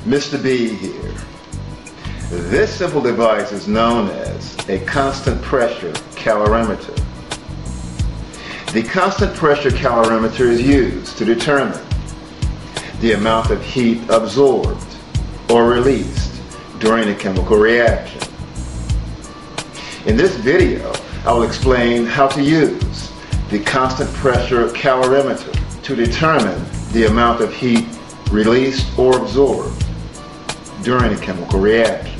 Mr. B here. This simple device is known as a constant pressure calorimeter. The constant pressure calorimeter is used to determine the amount of heat absorbed or released during a chemical reaction. In this video, I will explain how to use the constant pressure calorimeter to determine the amount of heat released or absorbed during a chemical reaction.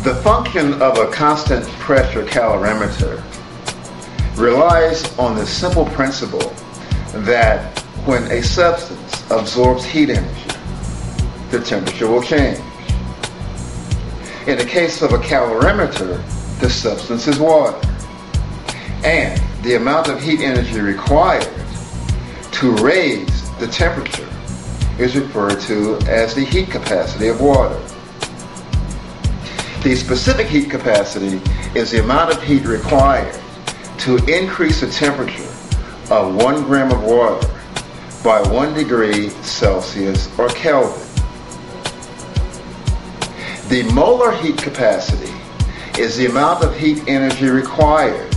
The function of a constant pressure calorimeter relies on the simple principle that when a substance absorbs heat energy, the temperature will change. In the case of a calorimeter, the substance is water, and the amount of heat energy required to raise the temperature is referred to as the heat capacity of water. The specific heat capacity is the amount of heat required to increase the temperature of 1 gram of water by 1 degree Celsius or Kelvin. The molar heat capacity is the amount of heat energy required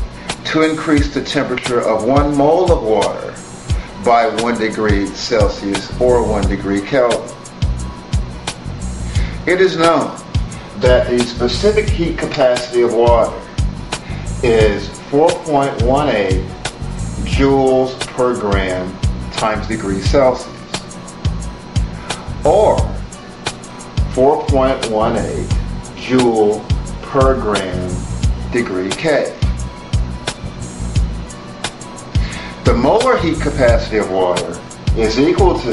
to increase the temperature of 1 mole of water by 1 degree Celsius or 1 degree Kelvin. It is known that the specific heat capacity of water is 4.18 joules per gram times degree Celsius, or 4.18 joule per gram degree K. The molar heat capacity of water is equal to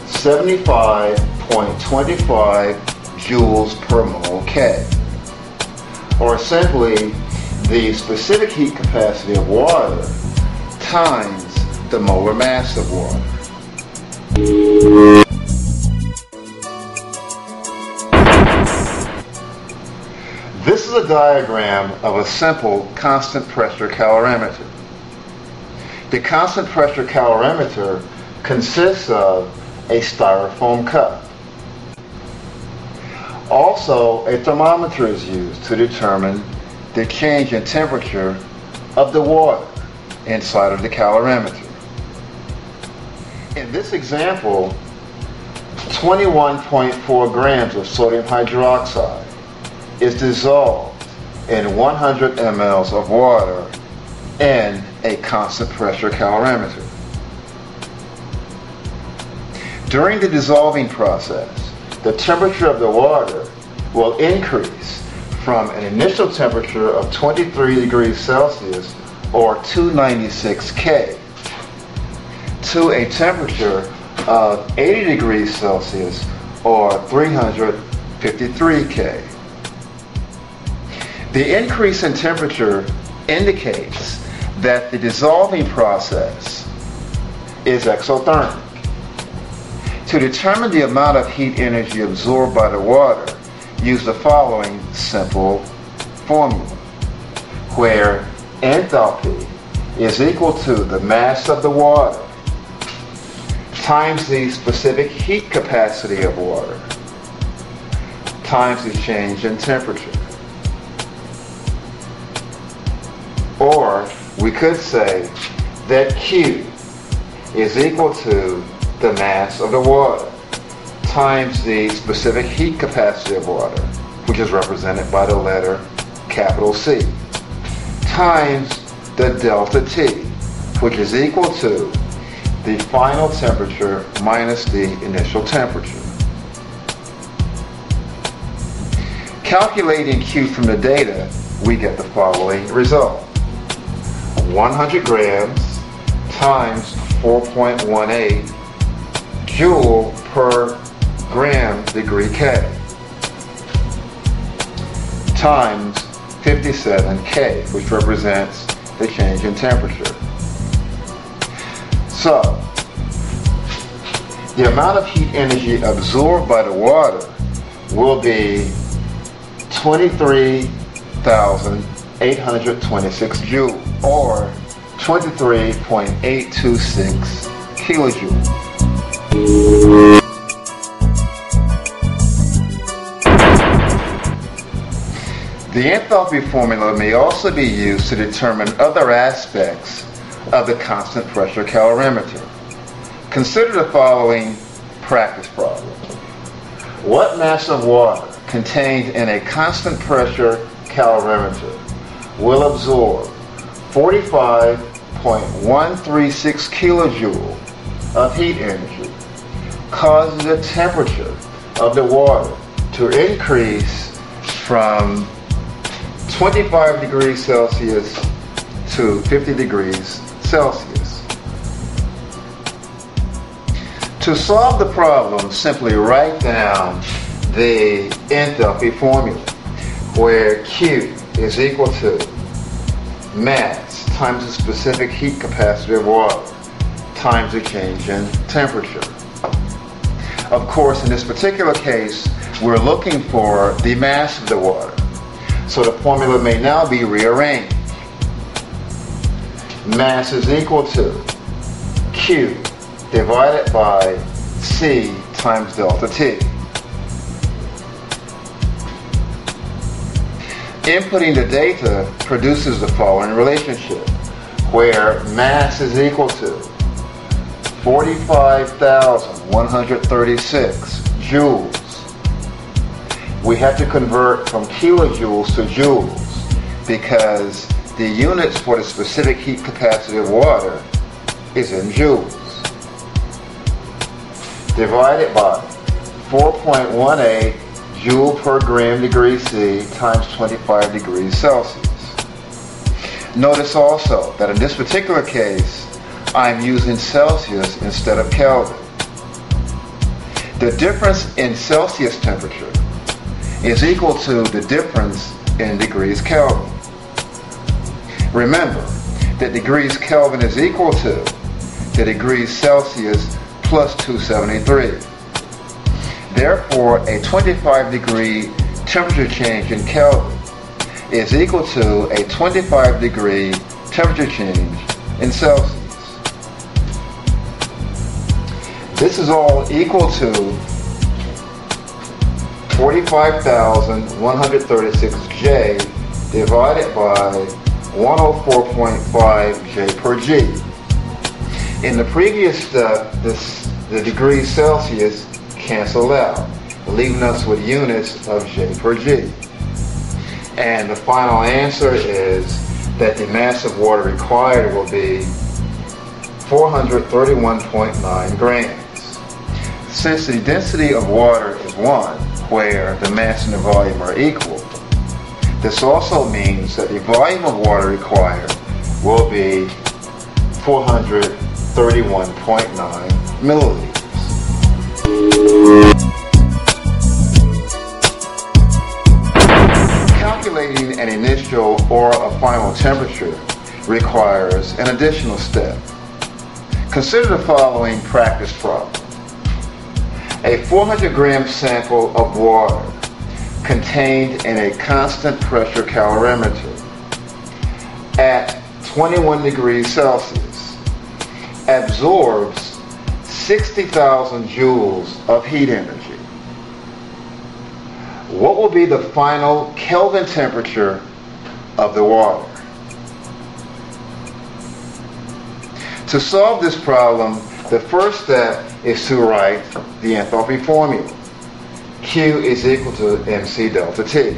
75.25 joules per mole K, or simply the specific heat capacity of water times the molar mass of water. This is a diagram of a simple constant pressure calorimeter. The constant pressure calorimeter consists of a styrofoam cup. Also, a thermometer is used to determine the change in temperature of the water inside of the calorimeter. In this example, 21.4 grams of sodium hydroxide is dissolved in 100 mL of water in a constant pressure calorimeter. During the dissolving process, the temperature of the water will increase from an initial temperature of 23 degrees Celsius or 296 K to a temperature of 80 degrees Celsius or 353 K. The increase in temperature indicates that the dissolving process is exothermic. To determine the amount of heat energy absorbed by the water, use the following simple formula, where enthalpy is equal to the mass of the water times the specific heat capacity of water times the change in temperature. Or we could say that Q is equal to the mass of the water times the specific heat capacity of water, which is represented by the letter capital C, times the delta T, which is equal to the final temperature minus the initial temperature. Calculating Q from the data, we get the following result. 100 grams times 4.18 joule per gram degree K times 57 K, which represents the change in temperature. So, the amount of heat energy absorbed by the water will be 23,826 joules, or 23.826 kilojoules. The enthalpy formula may also be used to determine other aspects of the constant pressure calorimeter. Consider the following practice problem. What mass of water contained in a constant pressure calorimeter will absorb 45.136 kilojoule of heat energy, causing the temperature of the water to increase from 25 degrees Celsius to 50 degrees Celsius. To solve the problem, simply write down the enthalpy formula, where Q is equal to mass times the specific heat capacity of water times the change in temperature. Of course, in this particular case, we're looking for the mass of the water. So the formula may now be rearranged. Mass is equal to Q divided by C times delta T. Inputting the data produces the following relationship, where mass is equal to 45,136 joules. We have to convert from kilojoules to joules because the units for the specific heat capacity of water is in joules. Divided by 4.18 joule per gram degree C times 25 degrees Celsius. Notice also that in this particular case, I'm using Celsius instead of Kelvin. The difference in Celsius temperature is equal to the difference in degrees Kelvin. Remember that degrees Kelvin is equal to the degrees Celsius plus 273. Therefore, a 25 degree temperature change in Kelvin is equal to a 25 degree temperature change in Celsius. This is all equal to 45,136 J divided by 104.5 J per G. In the previous step, the degrees Celsius cancel out, leaving us with units of J per G. And the final answer is that the mass of water required will be 431.9 grams. Since the density of water is 1, where the mass and the volume are equal, this also means that the volume of water required will be 431.9 milliliters. Calculating an initial or a final temperature requires an additional step. Consider the following practice problem. A 400 gram sample of water contained in a constant pressure calorimeter at 21 degrees Celsius absorbs 60,000 joules of heat energy. What will be the final Kelvin temperature of the water? To solve this problem, the first step is to write the enthalpy formula. Q is equal to mc delta T.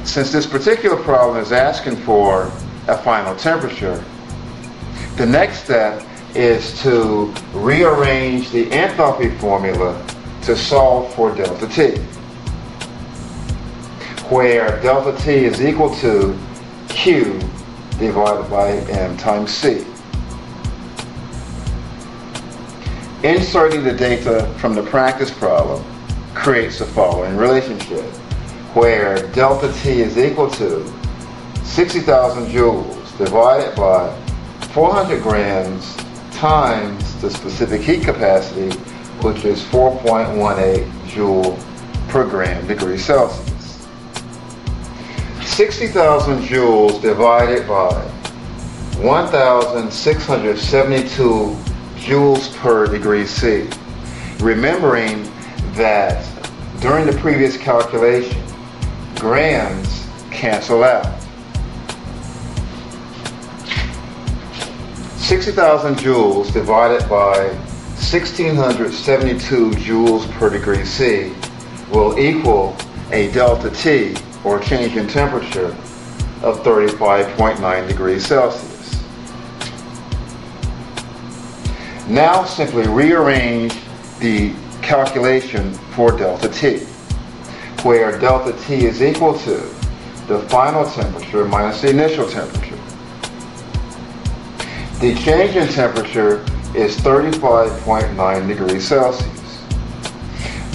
Since this particular problem is asking for a final temperature, the next step is to rearrange the enthalpy formula to solve for delta T, where delta T is equal to Q divided by M times C. Inserting the data from the practice problem creates the following relationship, where delta T is equal to 60,000 joules divided by 400 grams times the specific heat capacity, which is 4.18 joule per gram degree Celsius. 60,000 joules divided by 1,672 joules per degree C. Remembering that during the previous calculation, grams cancel out. 60,000 joules divided by 1,672 joules per degree C will equal a delta T, or change in temperature, of 35.9 degrees Celsius. Now simply rearrange the calculation for delta T, where delta T is equal to the final temperature minus the initial temperature. The change in temperature is 35.9 degrees Celsius.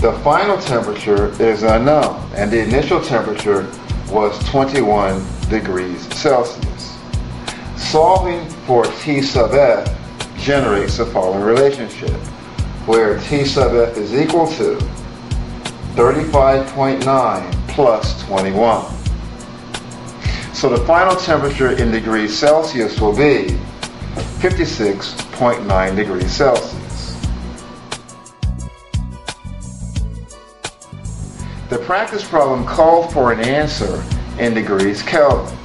The final temperature is unknown, and the initial temperature was 21 degrees Celsius. Solving for T sub F generates the following relationship, where T sub F is equal to 35.9 plus 21. So the final temperature in degrees Celsius will be 56.9 degrees Celsius. The practice problem called for an answer in degrees Kelvin.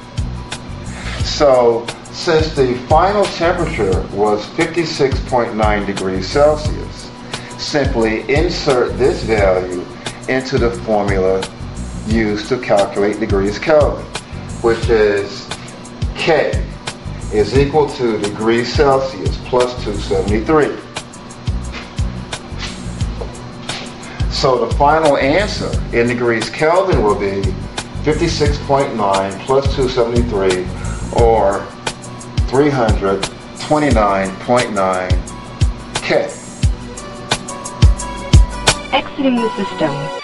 So since the final temperature was 56.9 degrees Celsius, simply insert this value into the formula used to calculate degrees Kelvin, which is K is equal to degrees Celsius plus 273. So the final answer in degrees Kelvin will be 56.9 plus 273, or 329.9 K. Exiting the system. Exiting